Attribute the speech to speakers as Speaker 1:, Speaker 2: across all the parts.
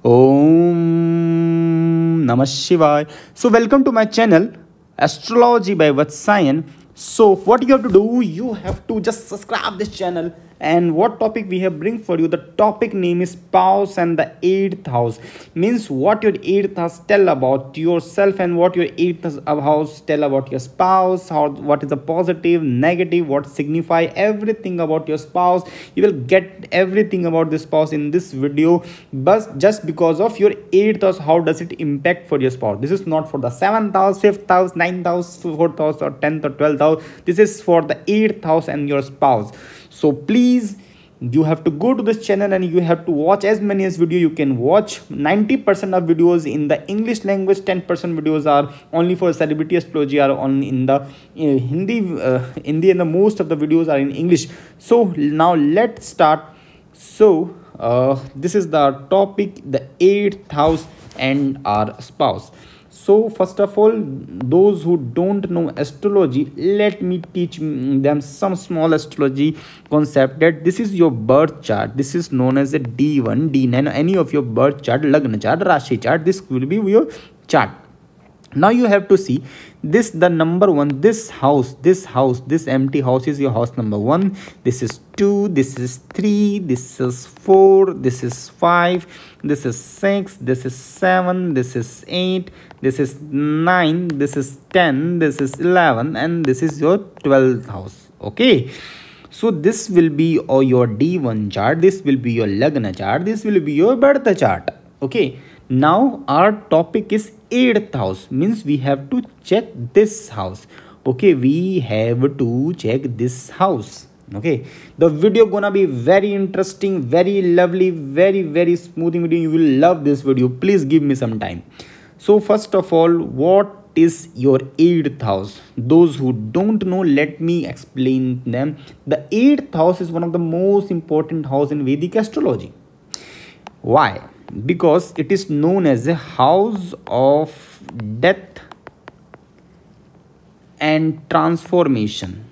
Speaker 1: Om Namah Shivaya. So welcome to my channel Astrology by Vatshayan. So what you have to do, you have to just subscribe this channel. And what topic we have bring for you? The topic name is spouse and the 8th house. Means what your 8th house tell about yourself and what your 8th house tell about your spouse. What is the positive, negative, what signify everything about your spouse. You will get everything about this spouse in this video. But just because of your 8th house, how does it impact for your spouse? This is not for the 7th house, 5th house, 9th house, 4th house or 10th or 12th house. This is for the 8th house and your spouse. So please, you have to go to this channel and you have to watch as many as video you can watch. 90% of videos in the English language, 10% videos are only for celebrity astrology, are only in the Hindi, and the most of the videos are in English. So now let's start. So this is the topic, the 8th house and our spouse. So first of all, those who don't know astrology, let me teach them some small astrology concept. That this is your birth chart. This is known as a D1, D9, any of your birth chart, Lagna chart, Rashi chart. This will be your chart. Now you have to see this, the number one, this house, this empty house is your house number 1. This is 2, this is 3, this is 4, this is 5, this is 6, this is 7, this is 8, this is 9, this is 10, this is 11, and this is your 12th house. Okay. So this will be your D1 chart, this will be your Lagna chart, this will be your birth chart. Okay. Now our topic is 8th house, means we have to check this house. Okay, we have to check this house. Okay, the video gonna be very interesting, very lovely, very smooth video. You will love this video. Please give me some time. So first of all, what is your 8th house? Those who don't know, let me explain them. The 8th house is one of the most important house in Vedic astrology. Why? Because it is known as a house of death and transformation.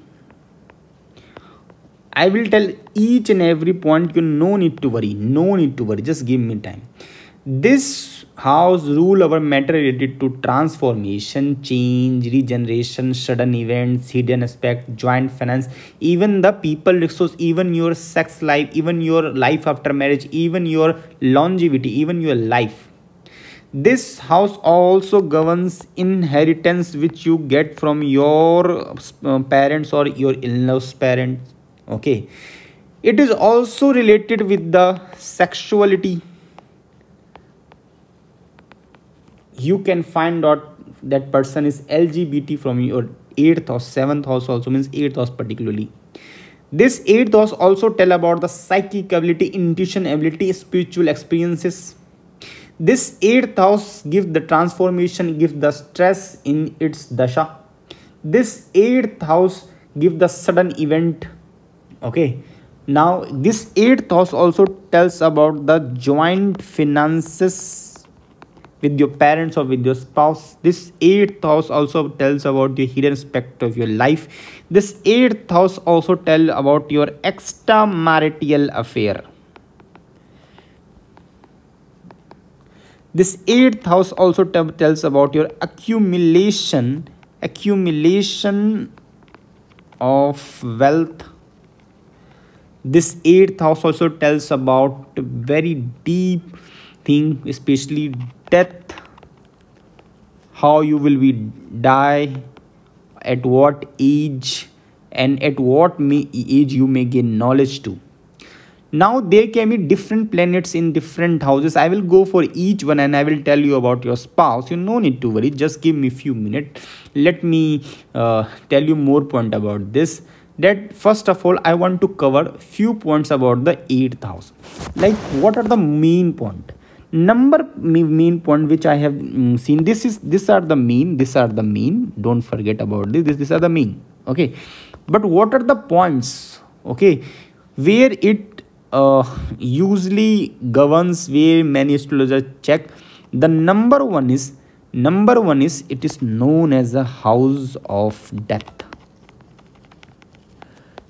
Speaker 1: I will tell each and every point. You no need to worry, just give me time. This house rule our matter related to transformation, change, regeneration, sudden events, hidden aspect, joint finance, even the people resource, even your sex life, even your life after marriage, even your longevity, even your life. This house also governs inheritance which you get from your parents or your in-laws parents. Okay, it is also related with the sexuality. You can find out that person is LGBT from your 8th house, 7th house also, means 8th house particularly. This 8th house also tell about the psychic ability, intuition ability, spiritual experiences. This 8th house gives the transformation, gives the stress in its dasha. This 8th house gives the sudden event. Okay. Now this 8th house also tells about the joint finances with your parents or with your spouse. This 8th house also tells about the hidden aspect of your life. This 8th house also tell about your extramarital affair. This 8th house also tells about your accumulation of wealth. This 8th house also tells about very deep thing, especially death, how you will be die, at what age, and at what age you may gain knowledge to. Now there can be different planets in different houses. I will go for each one and I will tell you about your spouse. You no need to worry, just give me a few minutes. Let me tell you more point about this. That first of all, I want to cover few points about the 8th house. Like what are the main point? Main point which I have seen, these are the mean, don't forget about this. These are the mean. Okay, but what are the points? Okay, where it usually governs, where many astrologers check. The number one is it is known as a house of death.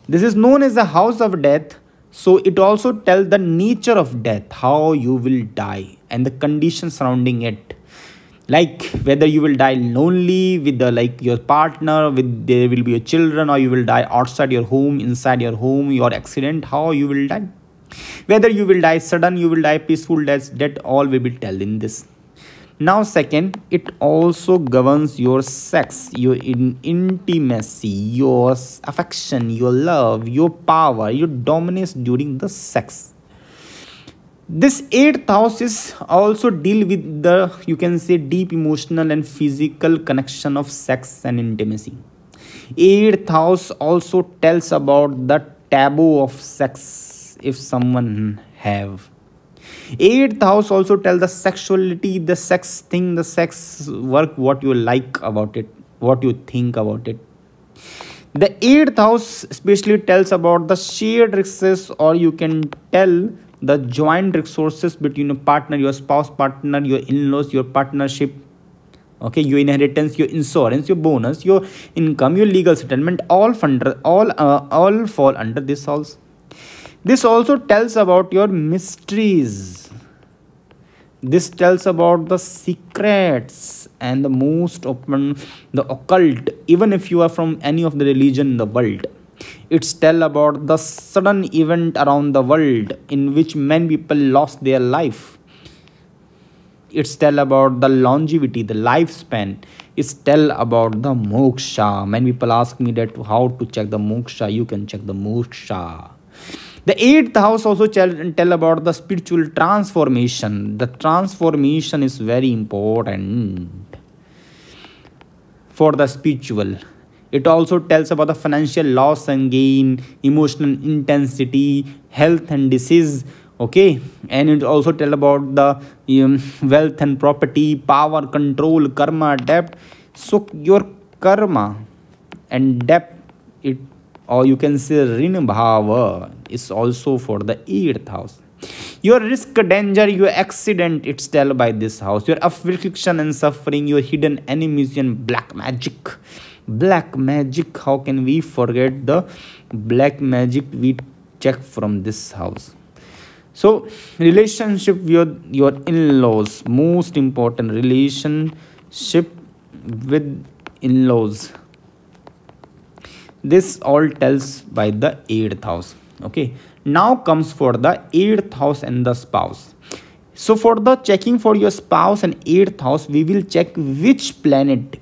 Speaker 1: This is known as a house of death So it also tells the nature of death, how you will die and the conditions surrounding it, like whether you will die lonely with the like your partner, with there will be your children, or you will die outside your home, inside your home, your accident, how you will die, whether you will die sudden, you will die peaceful death, that all will be told in this. Now second, it also governs your sex, your intimacy, your affection, your love, your power, your dominance during the sex. This eighth house is also deal with the, you can say, deep emotional and physical connection of sex and intimacy. Eighth house also tells about the taboo of sex, if someone have. Eighth house also tells the sexuality, the sex thing, the sex work, what you like about it, what you think about it. The eighth house especially tells about the shared resources, or you can tell the joint resources between your partner, your spouse partner, your in-laws, your partnership. Okay, your inheritance, your insurance, your bonus, your income, your legal settlement, all fall under this house. This also tells about your mysteries. This tells about the secrets and the most open, the occult, even if you are from any of the religion in the world. It's tell about the sudden event around the world in which many people lost their life. It's tell about the longevity, the lifespan. It's tell about the moksha. Many people ask me that how to check the moksha. You can check the moksha. The eighth house also tell about the spiritual transformation. The transformation is very important for the spiritual. It also tells about the financial loss and gain, emotional intensity, health and disease. Okay, and it also tell about the wealth and property, power, control, karma, debt. So your karma and debt, it, or you can say rin bhava, is also for the eighth house. Your risk, danger, your accident, it's tell by this house. Your affliction and suffering, your hidden enemies and black magic. Black magic, how can we forget the black magic? We check from this house. So relationship with your in-laws, most important, relationship with in-laws. This all tells by the eighth house. Okay, now comes for the eighth house and the spouse. So for the checking for your spouse and eighth house, we will check which planet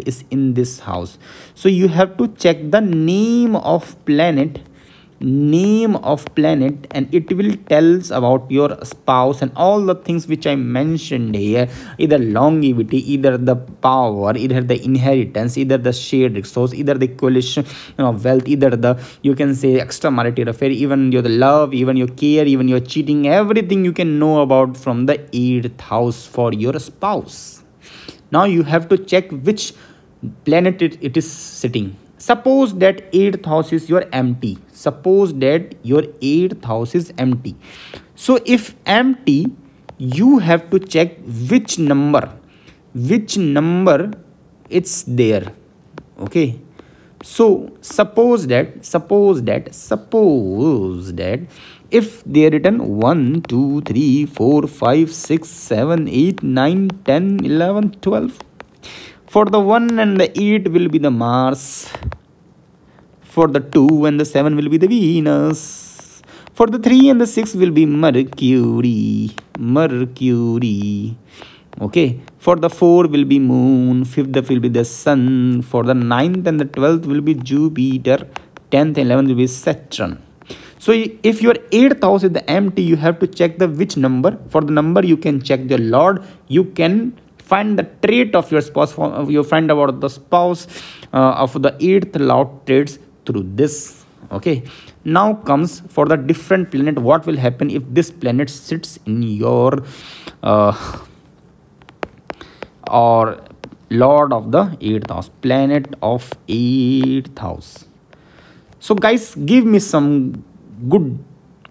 Speaker 1: is in this house. So you have to check the name of planet, and it will tells about your spouse and all the things which I mentioned here, either longevity, either the power, either the inheritance, either the shared resource, either the coalition of wealth, either the, you can say, extramarital affair, even your love, even your care, even your cheating, everything you can know about from the eighth house for your spouse. Now you have to check which planet it is sitting. Suppose that eighth house is your empty. Suppose that your eighth house is empty. So if empty, you have to check which number it's there. Okay. So suppose that if they are written 1, 2, 3, 4, 5, 6, 7, 8, 9, 10, 11, 12. For the 1 and the 8 will be the Mars. For the 2 and the 7 will be the Venus. For the 3 and the 6 will be Mercury. Okay. For the 4 will be Moon. 5th will be the Sun. For the 9th and the 12th will be Jupiter. 10th and 11th will be Saturn. So if your 8th house is the empty, you have to check the which number. For the number, you can check the Lord. You can find the trait of your spouse. You find about the spouse of the 8th Lord traits through this. Okay. Now comes for the different planet. What will happen if this planet sits in your or Lord of the 8th house, planet of 8th house. So guys, give me some good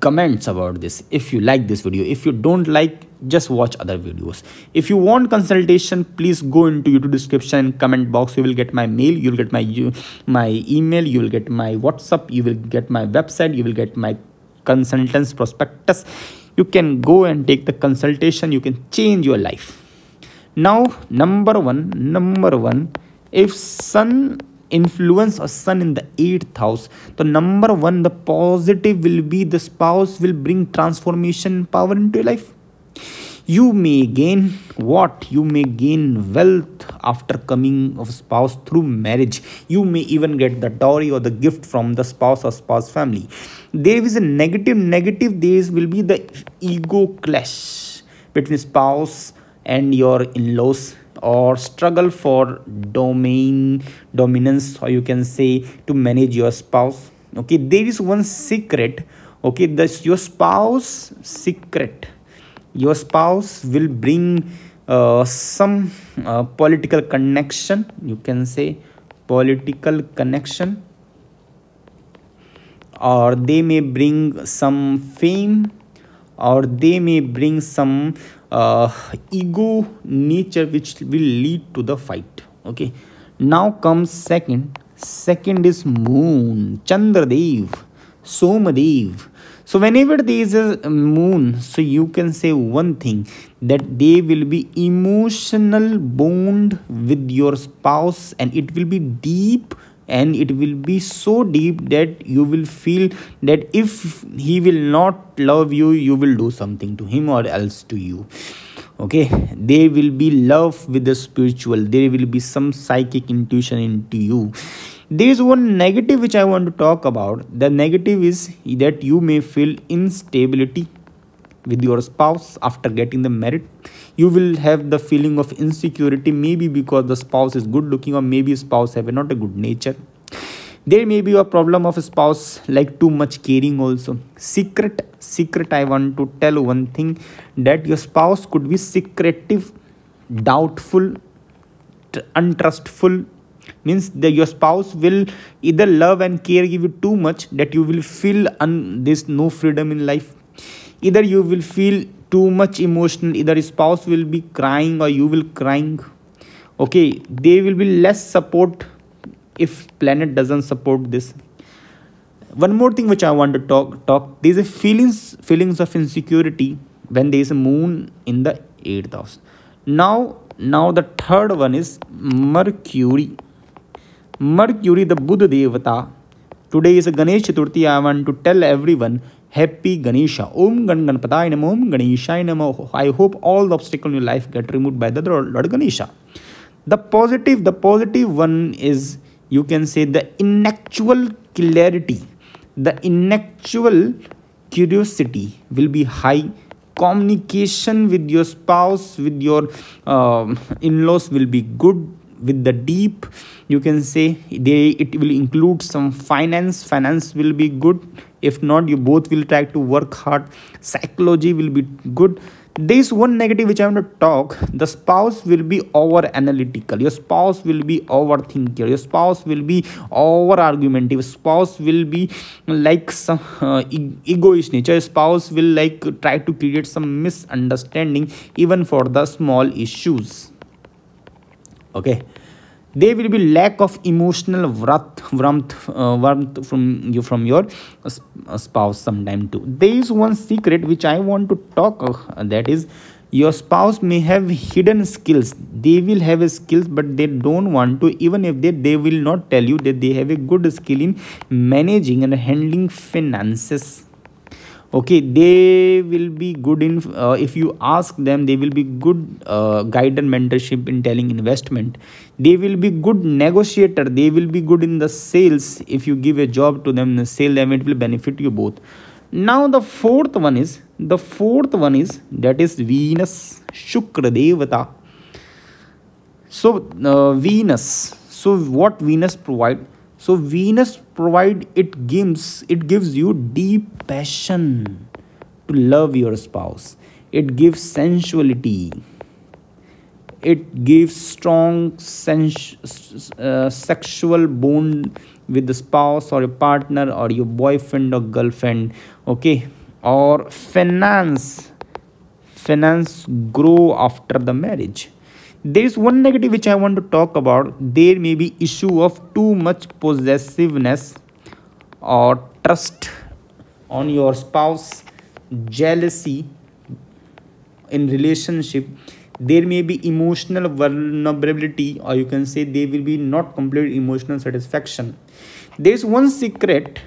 Speaker 1: comments about this if you like this video. If you don't like, just watch other videos. If you want consultation, please go into YouTube description and comment box. You will get my mail, you will get my email, you will get my WhatsApp, you will get my website, you will get my consultants prospectus. You can go and take the consultation. You can change your life. Now number one, if sun influence or sun in the 8th house, the number one, the positive will be the spouse will bring transformation power into your life. You may gain what? You may gain wealth after coming of spouse through marriage. You may even get the dowry or the gift from the spouse or spouse family. There is a negative days will be the ego clash between spouse and your in-laws, or struggle for dominance, or you can say to manage your spouse. Okay, there is one secret. Okay, this your spouse secret. Your spouse will bring some political connection. You can say political connection, or they may bring some fame, or they may bring some ego nature which will lead to the fight. Okay, now comes second is moon, Chandradev, Somadev. So whenever there is a moon, so you can say one thing, that they will be emotional bond with your spouse, and it will be deep, and it will be so deep that you will feel that if he will not love you, you will do something to him or else to you. Okay, there will be love with the spiritual. There will be some psychic intuition into you. There is one negative which I want to talk about. The negative is that you may feel instability with your spouse after getting the married. You will have the feeling of insecurity, maybe because the spouse is good looking, or maybe spouse have not a good nature. There may be a problem of a spouse like too much caring also. Secret, I want to tell one thing, that your spouse could be secretive, doubtful, untrustful. Means that your spouse will either love and care give you too much that you will feel there's no freedom in life. Either you will feel too much emotional, either spouse will be crying or you will crying. Okay, there will be less support if planet doesn't support this. One more thing which I want to talk, there is a feelings of insecurity when there is a moon in the 8th house. Now the third one is Mercury, the Buddha Devata. Today is a Ganesh Chaturthi. I want to tell everyone happy Ganesha. Om Ganpataya Namo, Om Ganeshaya Namo. I hope all the obstacles in your life get removed by the Lord Ganesha. The positive one is, you can say, the intellectual clarity, the intellectual curiosity will be high. Communication with your spouse, with your in-laws will be good. With the deep, you can say it will include some finance will be good. If not, you both will try to work hard. Psychology will be good. There is one negative which I want to talk. The spouse will be over analytical. Your spouse will be overthinker. Your spouse will be over argumentative. Spouse will be like some egoist nature. Your spouse will like try to create some misunderstanding even for the small issues. Okay, there will be lack of emotional warmth from your spouse sometime too. There is one secret which I want to talk, that is, your spouse may have hidden skills. They will have a skills, but they don't want to. Even if they will not tell you that they have a good skill in managing and handling finances. Okay, they will be good in if you ask them, they will be good guide and mentorship in telling investment. They will be good negotiator. They will be good in the sales. If you give a job to them, sell them, it will benefit you both. Now the fourth one is that is Venus, Shukra Devata. So Venus, so what Venus provide? So Venus provide, it gives you deep passion to love your spouse. It gives sensuality. It gives strong sexual bond with the spouse or a partner or your boyfriend or girlfriend. Okay, or finance grow after the marriage. There is one negative which I want to talk about. There may be issue of too much possessiveness or trust on your spouse, jealousy in relationship. There may be emotional vulnerability, or you can say there will be not complete emotional satisfaction. There is one secret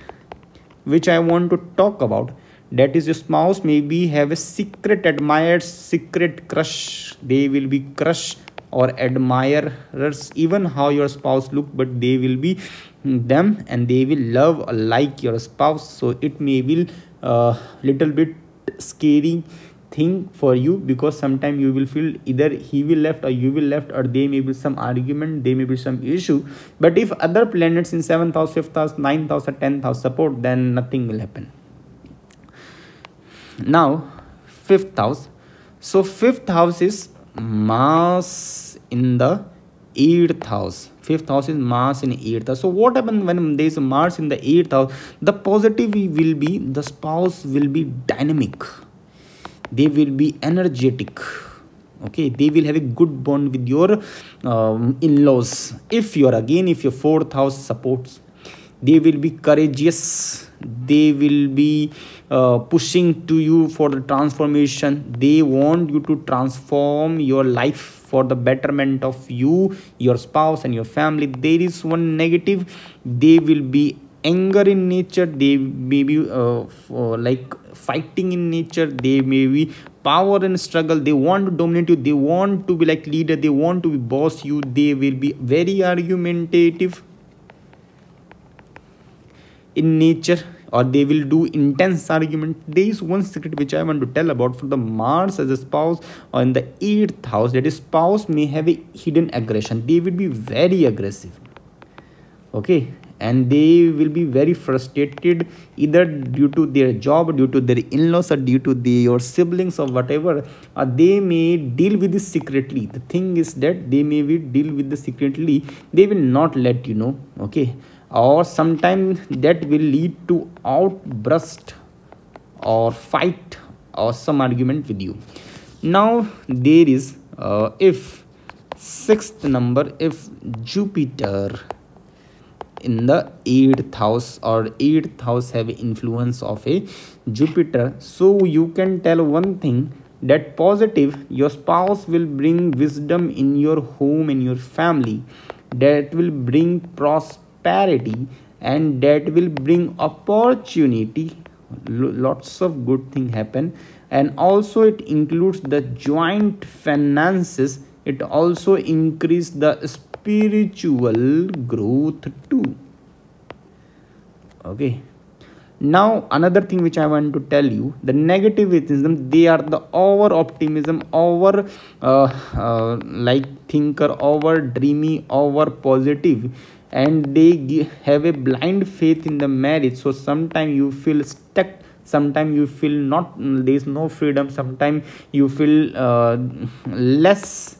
Speaker 1: which I want to talk about. That is, your spouse maybe have a secret admired, secret crush. They will be crush or admirers, even how your spouse look, but they will be them, and they will love like your spouse. So it may be little bit scary thing for you, because sometimes you will feel either he will left or you will left, or there may be some argument, there may be some issue. But if other planets in 7th house, 5th house, 9th house or 10th house support, then nothing will happen. Now 5th house. So 5th house is Mars in the 8th house. 5th house is Mars in 8th house. So what happens when there is Mars in the 8th house? The positive will be, the spouse will be dynamic, they will be energetic, okay, they will have a good bond with your in-laws. If your 4th house supports, they will be courageous, they will be pushing to you for the transformation. They want you to transform your life for the betterment of you, your spouse and your family. There is one negative, they will be anger in nature, they may be like fighting in nature, they may be power and struggle, they want to dominate you, they want to be like leader, they want to be boss you, they will be very argumentative in nature, or they will do intense argument. There is one secret which I want to tell about for the Mars as a spouse or in the 8th house, that is spouse may have a hidden aggression, they will be very aggressive, okay, and they will be very frustrated, either due to their job, due to their in-laws, or due to their siblings or whatever. They may deal with this secretly. The thing is that they may be deal with this secretly, they will not let you know, okay, or sometimes that will lead to outburst or fight or some argument with you. Now there is if 6th number, if Jupiter in the 8th house, or 8th house have influence of a Jupiter, so you can tell one thing, that positive, your spouse will bring wisdom in your home, in your family, that will bring prosperity, and that will bring opportunity, lots of good thing happen. And also it includes the joint finances, it also increase the spiritual growth too, okay. Now another thing which I want to tell you, the negativism, they are the over optimism, over like thinker, over dreamy, over positive, and they have a blind faith in the marriage. So sometimes you feel stuck, sometimes you feel not, there is no freedom, sometimes you feel less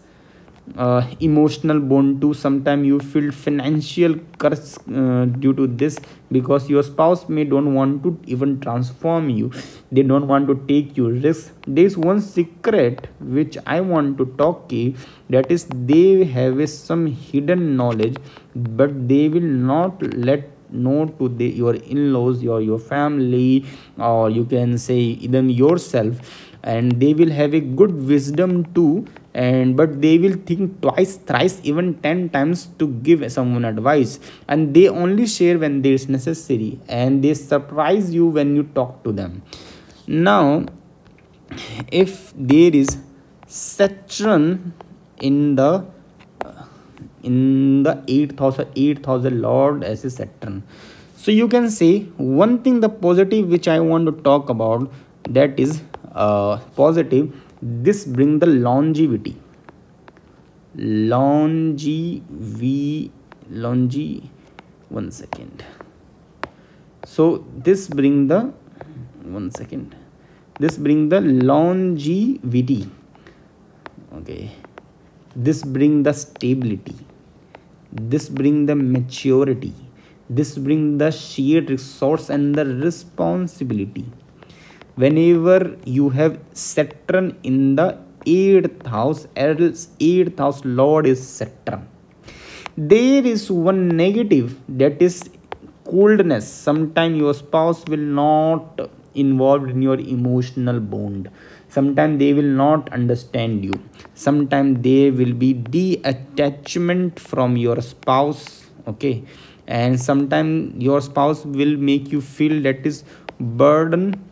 Speaker 1: emotional bond too, sometimes you feel financial curse due to this, because your spouse may don't want to even transform you, they don't want to take you risks. There is one secret which I want to talk to, that is they have a some hidden knowledge, but they will not let know to your in-laws or your family, or you can say even yourself, and they will have a good wisdom too, and but they will think twice, thrice, even 10 times to give someone advice, and they only share when there is necessary, and they surprise you when you talk to them. Now if there is Saturn in the 8th house, or 8th house, the Lord as a Saturn, so you can say one thing, the positive which I want to talk about, that is positive, this bring the longevity, one second. So this bring the this bring the longevity, okay, this bring the stability, this bring the maturity, this bring the shared resource and the responsibility. whenever you have Saturn in the 8th house, else 8th house lord is Saturn. There is one negative, that is coldness. Sometimes your spouse will not involved in your emotional bond. Sometimes they will not understand you. Sometimes there will be detachment from your spouse. Okay, and sometimes your spouse will make you feel that is burden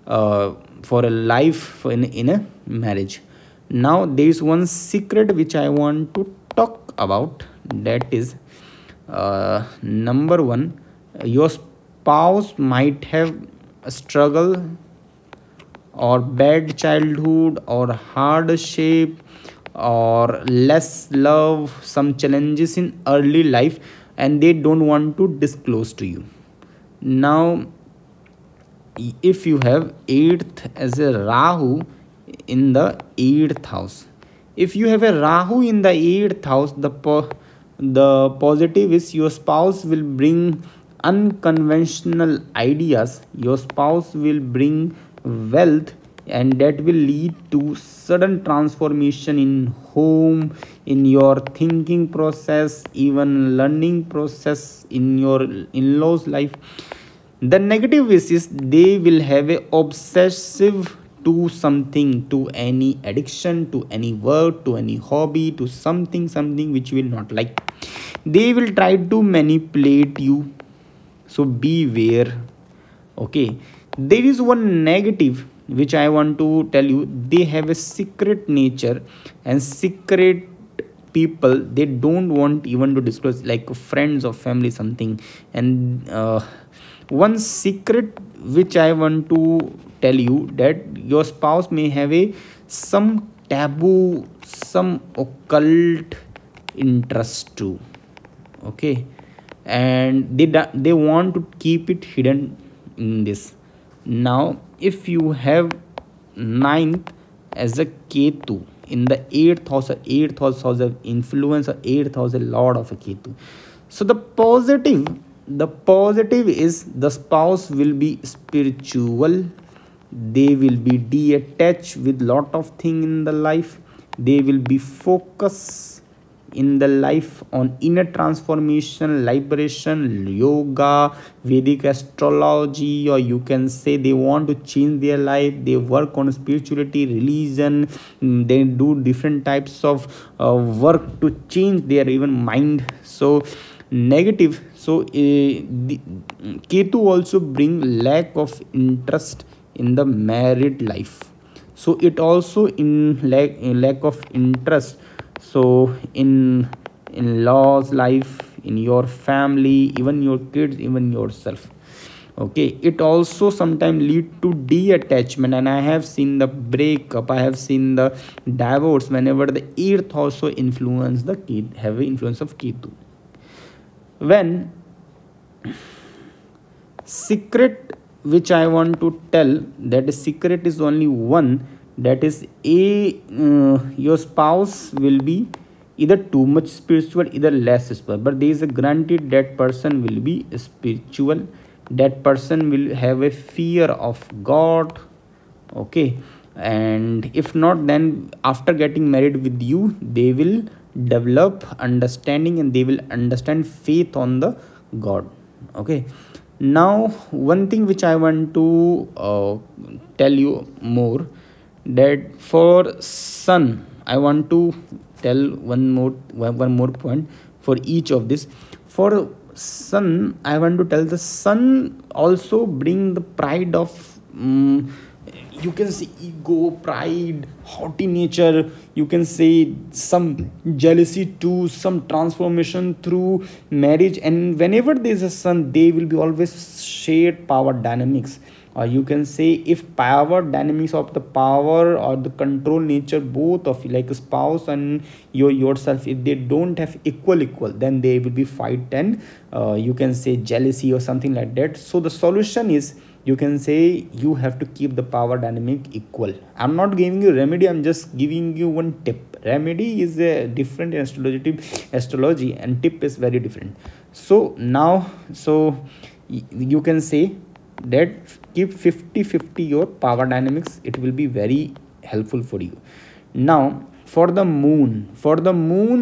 Speaker 1: for a life in a marriage. Now there is one secret which I want to talk about, that is number one, your spouse might have a struggle or bad childhood or hardship or less love, some challenges in early life, and they don't want to disclose to you. Now if you have 8th as a Rahu in the 8th house, if you have a Rahu in the 8th house, the positive is your spouse will bring unconventional ideas, your spouse will bring wealth, and that will lead to sudden transformation in home, in your thinking process, even learning process, in your in-laws life. The negative is they will have a obsessive to something, to any addiction, to any work, to any hobby, to something which you will not like. They will try to manipulate you, so beware. Okay, there is one negative which I want to tell you. They have a secret nature, and secret people they don't want even to disclose, like friends or family something. And one secret which I want to tell you, that your spouse may have a some taboo, some occult interest too. Okay, and they want to keep it hidden in this. Now if you have ninth as a Ketu in the 8th house, or 8th house of influence, or 8th house a lord of a Ketu, so the positive is the spouse will be spiritual, they will be detached with lot of thing in the life, they will be focused in the life on inner transformation, liberation, yoga, Vedic astrology, or you can say they want to change their life, they work on spirituality, religion, they do different types of work to change their even mind. So negative, so the Ketu also bring lack of interest in the married life, so it also in lack of interest, so in laws life, in your family, even your kids, even yourself. Okay, it also sometimes lead to detachment, and I have seen the breakup, I have seen the divorce whenever the earth also influence the kid, have influence of Ketu. When secret which I want to tell, that is secret is only one, that is your spouse will be either too much spiritual, either less spiritual, but there is a guaranteed that person will be spiritual, that person will have a fear of God. Okay, and if not, then after getting married with you, they will develop understanding, and they will understand faith on the God. Okay, now one thing which I want to tell you more, that for sun I want to tell one more point for each of this. For sun I want to tell, the sun also bring the pride of you can say ego, pride, haughty nature, you can say some jealousy too, some transformation through marriage. And whenever there is a sun, they will be always shared power dynamics, or you can say if power dynamics of the power or the control nature, both of you, like a spouse and yourself, if they don't have equal, then they will be fight, and you can say jealousy or something like that. So the solution is, you can say you have to keep the power dynamic equal. I'm not giving you remedy, I'm just giving you one tip. Remedy is a different in astrology, and tip is very different. So now, so you can say that keep 50-50 your power dynamics. It will be very helpful for you. Now for the moon,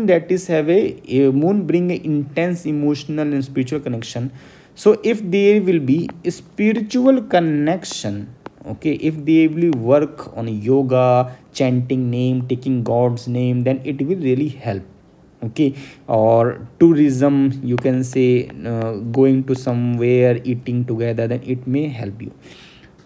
Speaker 1: that is have a moon bring a intense emotional and spiritual connection. So if there will be a spiritual connection, okay, if they will work on yoga, chanting name, taking god's name, then it will really help. Okay, or tourism, you can say, going to somewhere, eating together, then it may help you.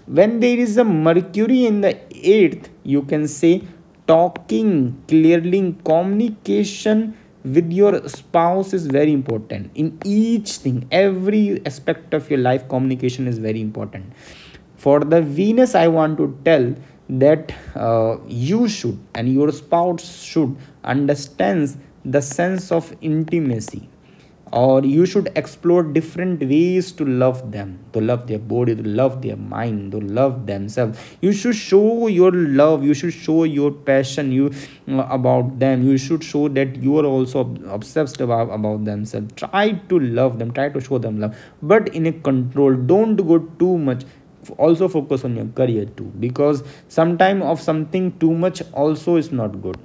Speaker 1: When there is a mercury in the 8th, you can say talking clearly, communication with your spouse is very important. In each thing, every aspect of your life, communication is very important. For the Venus, I want to tell that you should and your spouse should understand the sense of intimacy, or you should explore different ways to love them, to love their body, to love their mind, to love themselves. You should show your love, you should show your passion, you about them. You should show that you are also obsessed about themselves. Try to love them, try to show them love, but in a control. Don't go too much. Also focus on your career too, because sometime of something too much also is not good.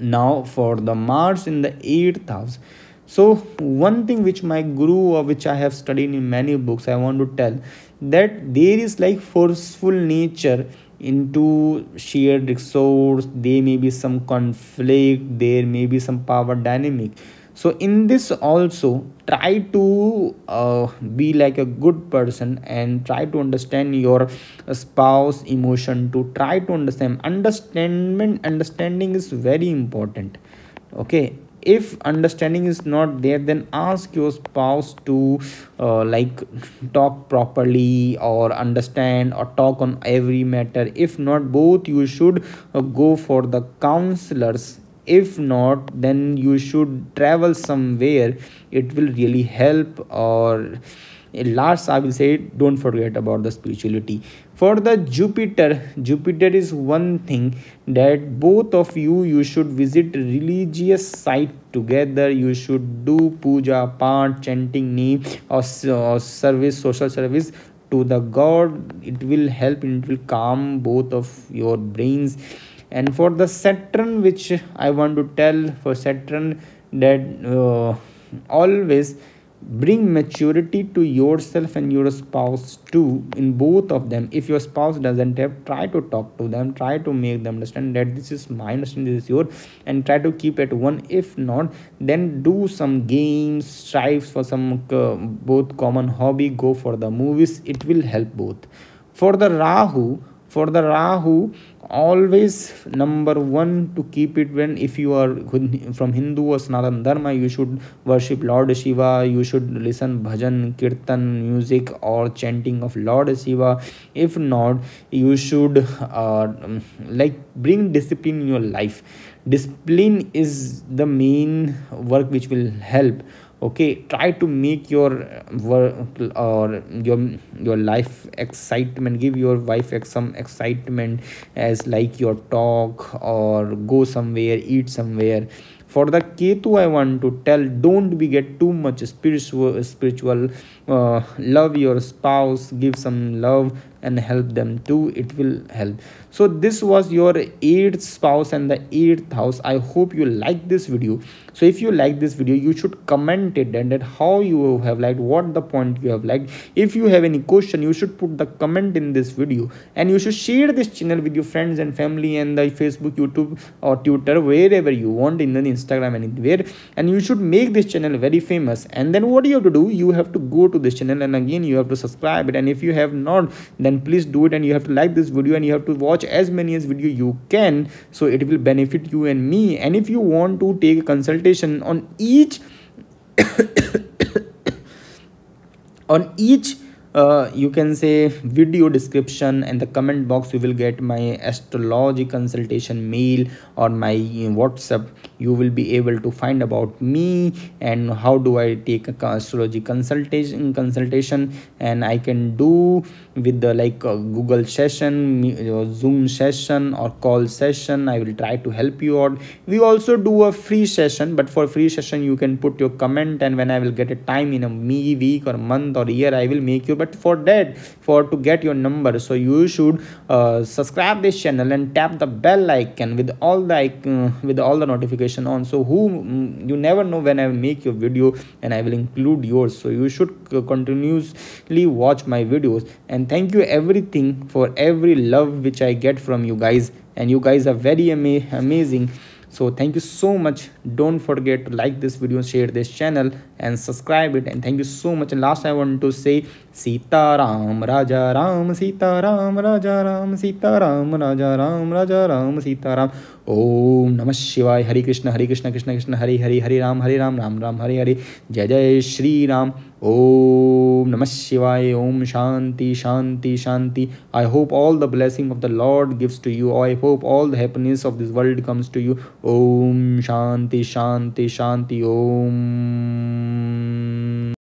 Speaker 1: Now for the Mars in the 8th house, so one thing which my guru, or which I have studied in many books, I want to tell that there is like forceful nature into shared resource. There may be some conflict, there may be some power dynamic. So in this also, try to be like a good person and try to understand your spouse emotion, to try to understanding is very important. Okay, if understanding is not there, then ask your spouse to like talk properly, or understand, or talk on every matter. If not, both you should go for the counselors. If not, then you should travel somewhere. It will really help. Or in last, I will say, don't forget about the spirituality. For the Jupiter is one thing that both of you should visit religious site together. You should do puja, part, chanting name, or service, social service to the god. It will help, it will calm both of your brains. And for the Saturn, which I want to tell for Saturn, that always bring maturity to yourself and your spouse too, in both of them. If your spouse doesn't have, try to talk to them, try to make them understand that this is my understanding, this is your, and try to keep at one. If not, then do some games, strive for some both common hobby, go for the movies. It will help both. For the Rahu, always number one to keep it, when if you are from Hindu or Sanatan Dharma, you should worship Lord Shiva. You should listen bhajan, kirtan, music, or chanting of Lord Shiva. If not, you should like bring discipline in your life. Discipline is the main work which will help. Okay, try to make your work or your life excitement. Give your wife some excitement, as like your talk, or go somewhere, eat somewhere. For the Ketu, I want to tell, don't be get too much spiritual. Love your spouse, give some love, and help them too. It will help. So this was your 8th spouse and the 8th house. I hope you like this video. So if you like this video, you should comment it, and that how you have liked, what the point you have liked. If you have any question, you should put the comment in this video, and you should share this channel with your friends and family, and the Facebook, YouTube, or Twitter, wherever you want, in the Instagram, anywhere. And you should make this channel very famous. And then what you have to do, you have to go to this channel, and again you have to subscribe it. And if you have not, then please do it. And you have to like this video, and you have to watch as many as video you can, so it will benefit you and me. And if you want to take a consultation on each on each you can say video description and the comment box, you will get my astrology consultation mail or my WhatsApp. You will be able to find about me and how do I take a astrology consultation. And I can do with the like Google session, Zoom session, or call session. I will try to help you out. We also do a free session, but for free session you can put your comment, and when I will get a time in a week or month or year, I will make your but for that, for to get your number, so you should subscribe this channel and tap the bell icon with all the with all the notification on, so you never know when I will make your video and I will include yours. So you should continuously watch my videos, and thank you everything for every love which I get from you guys, and you guys are very amazing. So thank you so much. Don't forget to like this video, share this channel and subscribe it, and thank you so much. And last I want to say Sita Ram Raja Ram, Sita Ram Raja Ram, Sita Ram Raja Ram, Raja Ram Sita Ram. Om Namah Shivaya. Hare Krishna Krishna Krishna Hare Hare, Hare Ram Ram Ram Hare Hare. Jai Jai Shri Ram. Om Namah Shivaya. Om Shanti Shanti Shanti. I hope all the blessing of the Lord gives to you. I hope all the happiness of this world comes to you. Om Shanti Shanti Shanti. Om